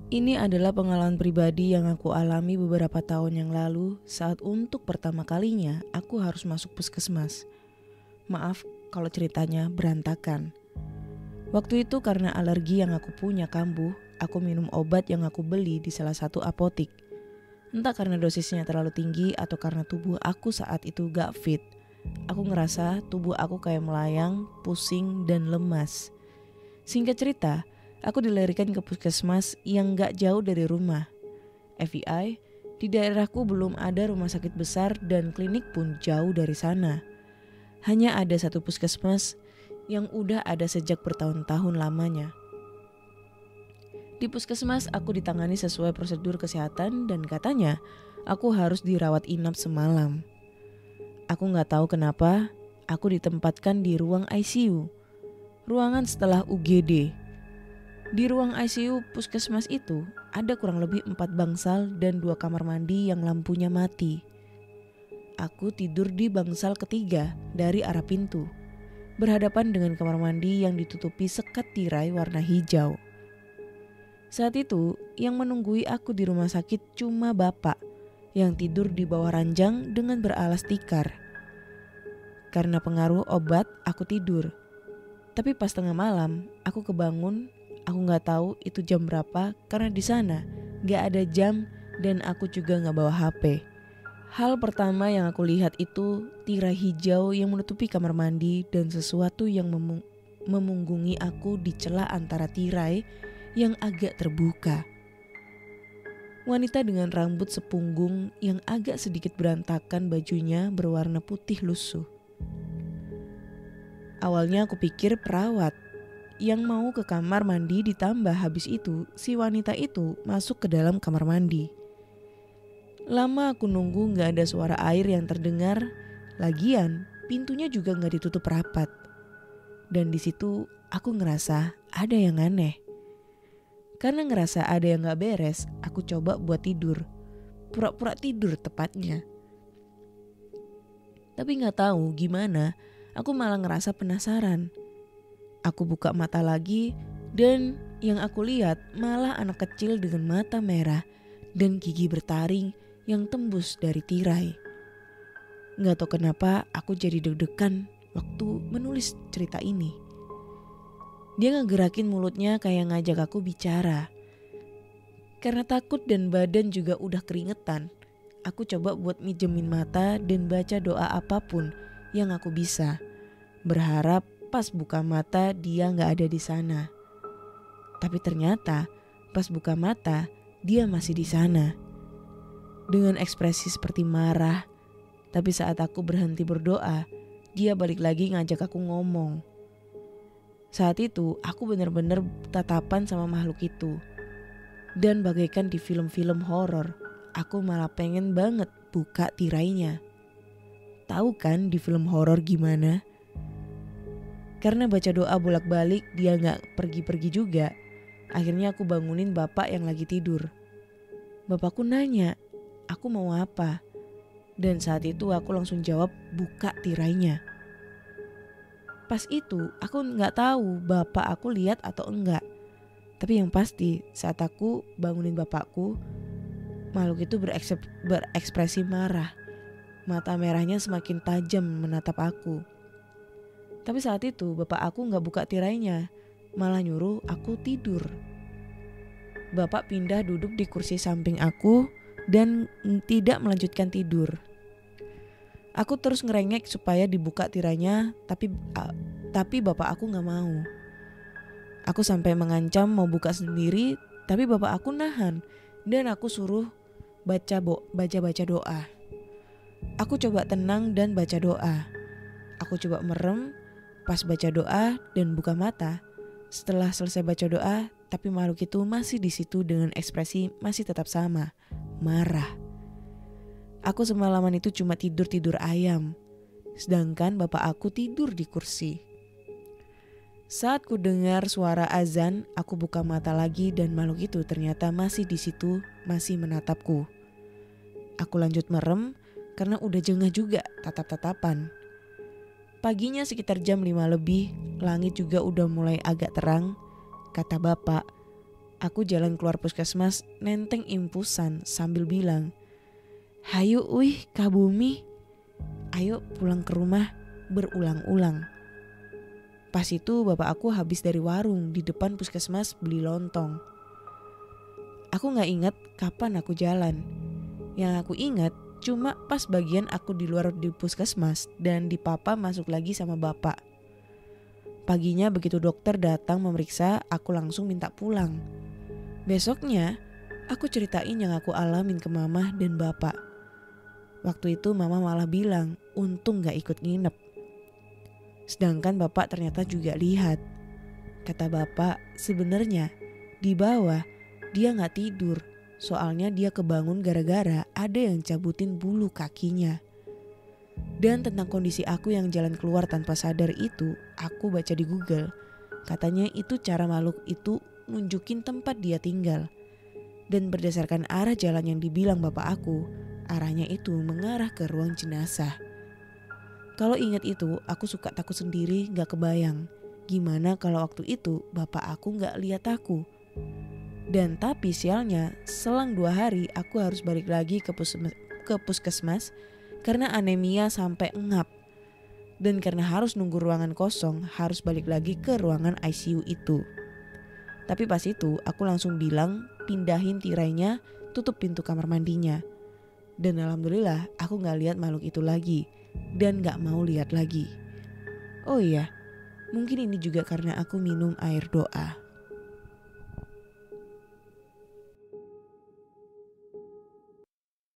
Ini adalah pengalaman pribadi yang aku alami beberapa tahun yang lalu saat untuk pertama kalinya aku harus masuk puskesmas. Maaf kalau ceritanya berantakan. Waktu itu karena alergi yang aku punya kambuh, aku minum obat yang aku beli di salah satu apotik. Entah karena dosisnya terlalu tinggi atau karena tubuh aku saat itu gak fit. Aku ngerasa tubuh aku kayak melayang, pusing, dan lemas. Singkat cerita, aku dilarikan ke puskesmas yang gak jauh dari rumah. FYI, di daerahku belum ada rumah sakit besar dan klinik pun jauh dari sana. Hanya ada satu puskesmas yang udah ada sejak bertahun-tahun lamanya. Di puskesmas aku ditangani sesuai prosedur kesehatan dan katanya aku harus dirawat inap semalam. Aku gak tahu kenapa aku ditempatkan di ruang ICU, ruangan setelah UGD. Di ruang ICU puskesmas itu ada kurang lebih 4 bangsal dan 2 kamar mandi yang lampunya mati. Aku tidur di bangsal ketiga dari arah pintu, berhadapan dengan kamar mandi yang ditutupi sekat tirai warna hijau. Saat itu yang menunggui aku di rumah sakit cuma bapak yang tidur di bawah ranjang dengan beralas tikar. Karena pengaruh obat aku tidur. Tapi pas tengah malam aku kebangun. Aku gak tahu itu jam berapa karena di sana gak ada jam dan aku juga gak bawa HP. Hal pertama yang aku lihat itu tirai hijau yang menutupi kamar mandi dan sesuatu yang memunggungi aku di celah antara tirai yang agak terbuka. Wanita dengan rambut sepunggung yang agak sedikit berantakan, bajunya berwarna putih lusuh. Awalnya aku pikir perawat yang mau ke kamar mandi, ditambah habis itu si wanita itu masuk ke dalam kamar mandi. Lama aku nunggu gak ada suara air yang terdengar. Lagian pintunya juga gak ditutup rapat. Dan di situ aku ngerasa ada yang aneh. Karena ngerasa ada yang gak beres, aku coba buat tidur. Pura-pura tidur tepatnya. Tapi gak tahu gimana, aku malah ngerasa penasaran. Aku buka mata lagi dan yang aku lihat malah anak kecil dengan mata merah dan gigi bertaring yang tembus dari tirai. Gak tahu kenapa aku jadi deg-degan waktu menulis cerita ini. Dia ngegerakin mulutnya kayak ngajak aku bicara. Karena takut dan badan juga udah keringetan, aku coba buat minjemin mata dan baca doa apapun yang aku bisa. Berharap pas buka mata dia gak ada di sana. Tapi ternyata pas buka mata dia masih di sana. Dengan ekspresi seperti marah. Tapi saat aku berhenti berdoa, dia balik lagi ngajak aku ngomong. Saat itu aku benar-benar tatapan sama makhluk itu. Dan bagaikan di film-film horor, aku malah pengen banget buka tirainya. Tahu kan di film horor gimana? Karena baca doa bolak-balik dia gak pergi-pergi juga. Akhirnya aku bangunin bapak yang lagi tidur. Bapakku nanya, aku mau apa? Dan saat itu aku langsung jawab buka tirainya. Pas itu aku gak tahu bapak aku lihat atau enggak. Tapi yang pasti saat aku bangunin bapakku, makhluk itu berekspresi marah. Mata merahnya semakin tajam menatap aku. Tapi saat itu bapak aku gak buka tirainya, malah nyuruh aku tidur. Bapak pindah duduk di kursi samping aku dan tidak melanjutkan tidur. Aku terus ngerengek supaya dibuka tirainya, tapi bapak aku gak mau. Aku sampai mengancam mau buka sendiri, tapi bapak aku nahan dan aku suruh baca doa. Aku coba tenang dan baca doa. Aku coba merem pas baca doa dan buka mata. Setelah selesai baca doa, tapi makhluk itu masih di situ dengan ekspresi masih tetap sama, marah. Aku semalaman itu cuma tidur ayam, sedangkan bapak aku tidur di kursi. Saat ku dengar suara azan, aku buka mata lagi dan makhluk itu ternyata masih di situ, masih menatapku. Aku lanjut merem karena udah jengah juga tatap-tatapan. Paginya sekitar jam 5 lebih, langit juga udah mulai agak terang. Kata bapak, Aku jalan keluar puskesmas nenteng impusan sambil bilang, "Hayu wih Kak Bumi, ayo pulang ke rumah," berulang-ulang. Pas itu bapak aku habis dari warung di depan puskesmas beli lontong. Aku gak ingat kapan aku jalan. Yang aku ingat cuma pas bagian aku di luar di puskesmas dan di papa masuk lagi sama bapak. Paginya begitu dokter datang memeriksa, aku langsung minta pulang. Besoknya aku ceritain yang aku alamin ke mama dan bapak. Waktu itu mama malah bilang untung gak ikut nginep. Sedangkan bapak ternyata juga lihat. Kata bapak, sebenarnya di bawah dia gak tidur. Soalnya dia kebangun gara-gara ada yang cabutin bulu kakinya. Dan tentang kondisi aku yang jalan keluar tanpa sadar itu, aku baca di Google. Katanya itu cara makhluk itu nunjukin tempat dia tinggal. Dan berdasarkan arah jalan yang dibilang bapak aku, arahnya itu mengarah ke ruang jenazah. Kalau ingat itu, aku suka takut sendiri, gak kebayang. Gimana kalau waktu itu bapak aku gak lihat aku. Dan tapi sialnya, selang 2 hari aku harus balik lagi ke puskesmas karena anemia sampai engap. Dan karena harus nunggu ruangan kosong, harus balik lagi ke ruangan ICU itu. Tapi pas itu aku langsung bilang pindahin tirainya, tutup pintu kamar mandinya. Dan alhamdulillah aku gak lihat makhluk itu lagi. Dan gak mau lihat lagi. Oh iya, mungkin ini juga karena aku minum air doa.